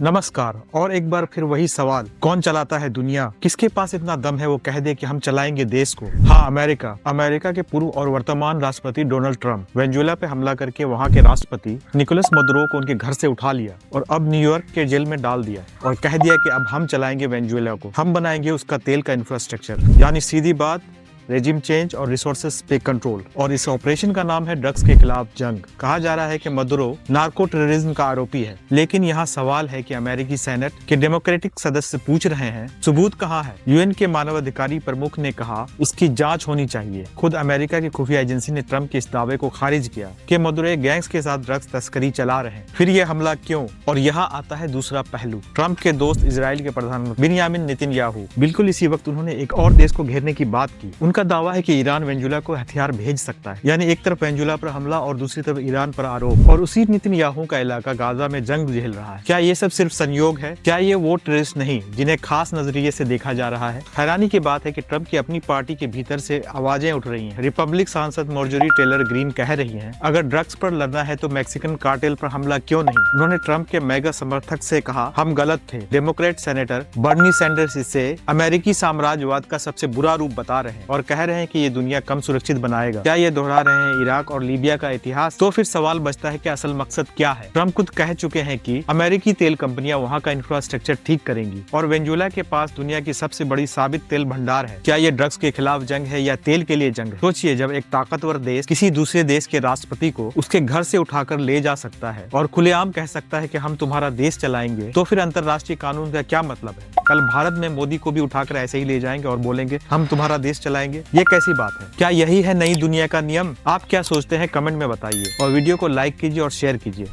नमस्कार। और एक बार फिर वही सवाल, कौन चलाता है दुनिया? किसके पास इतना दम है वो कह दे कि हम चलाएंगे देश को? हाँ, अमेरिका के पूर्व और वर्तमान राष्ट्रपति डोनाल्ड ट्रंप वेनेजुएला पे हमला करके वहाँ के राष्ट्रपति निकोलस मदुरो को उनके घर से उठा लिया और अब न्यूयॉर्क के जेल में डाल दिया और कह दिया कि अब हम चलाएंगे वेनेजुएला को, हम बनाएंगे उसका तेल का इंफ्रास्ट्रक्चर। यानी सीधी बात, रेजिम चेंज और रिसोर्सेज पे कंट्रोल। और इस ऑपरेशन का नाम है ड्रग्स के खिलाफ जंग। कहा जा रहा है कि मदुरो नार्को टेररिज्म का आरोपी है, लेकिन यहाँ सवाल है कि अमेरिकी सेनेट के डेमोक्रेटिक सदस्य पूछ रहे हैं सबूत कहाँ है? यूएन के मानवाधिकारी प्रमुख ने कहा उसकी जांच होनी चाहिए। खुद अमेरिका की खुफिया एजेंसी ने ट्रंप के इस दावे को खारिज किया कि मदुरो गैंग्स के साथ ड्रग्स तस्करी चला रहे हैं। फिर ये हमला क्यों? और यहाँ आता है दूसरा पहलू। ट्रंप के दोस्त इजराइल के प्रधानमंत्री बिन्यामिन नेतन्याहू बिल्कुल इसी वक्त उन्होंने एक और देश को घेरने की बात की। उनका दावा है कि ईरान वेनेजुएला को हथियार भेज सकता है। यानी एक तरफ वेनेजुएला पर हमला और दूसरी तरफ ईरान पर आरोप। और उसी नेतन्याहू का इलाका गाजा में जंग झेल रहा है। क्या ये सब सिर्फ संयोग है? क्या ये वो टेररिस्ट नहीं जिन्हें खास नजरिए से देखा जा रहा है? हैरानी की बात है कि ट्रंप की अपनी पार्टी के भीतर से आवाजें उठ रही हैं। रिपब्लिक सांसद मार्जोरी टेलर ग्रीन कह रही हैं, अगर ड्रग्स पर लड़ना है तो मैक्सिकन कार्टेल पर हमला क्यों नहीं? उन्होंने ट्रंप के मेगा समर्थक से कहा, हम गलत थे। डेमोक्रेट सेनेटर बर्नी सैंडर्स इसे अमेरिकी साम्राज्यवाद का सबसे बुरा रूप बता रहे हैं और कह रहे हैं कि ये दुनिया कम सुरक्षित बनाएगा। क्या ये दोहरा रहे हैं इराक और लीबिया का इतिहास? तो फिर सवाल बचता है कि असल मकसद क्या है? ट्रंप खुद कह चुके हैं कि अमेरिकी तेल कंपनियां वहां का इंफ्रास्ट्रक्चर ठीक करेंगी और वेनेजुएला के पास दुनिया की सबसे बड़ी साबित तेल भंडार है। क्या ये ड्रग्स के खिलाफ जंग है या तेल के लिए जंग है? सोचिए, जब एक ताकतवर देश किसी दूसरे देश के राष्ट्रपति को उसके घर से उठाकर ले जा सकता है और खुलेआम कह सकता है कि हम तुम्हारा देश चलाएंगे, तो फिर अंतर्राष्ट्रीय कानून का क्या मतलब है? कल भारत में मोदी को भी उठाकर ऐसे ही ले जाएंगे और बोलेंगे हम तुम्हारा देश चलाएंगे। ये कैसी बात है? क्या यही है नई दुनिया का नियम? आप क्या सोचते हैं? कमेंट में बताइए और वीडियो को लाइक कीजिए और शेयर कीजिए।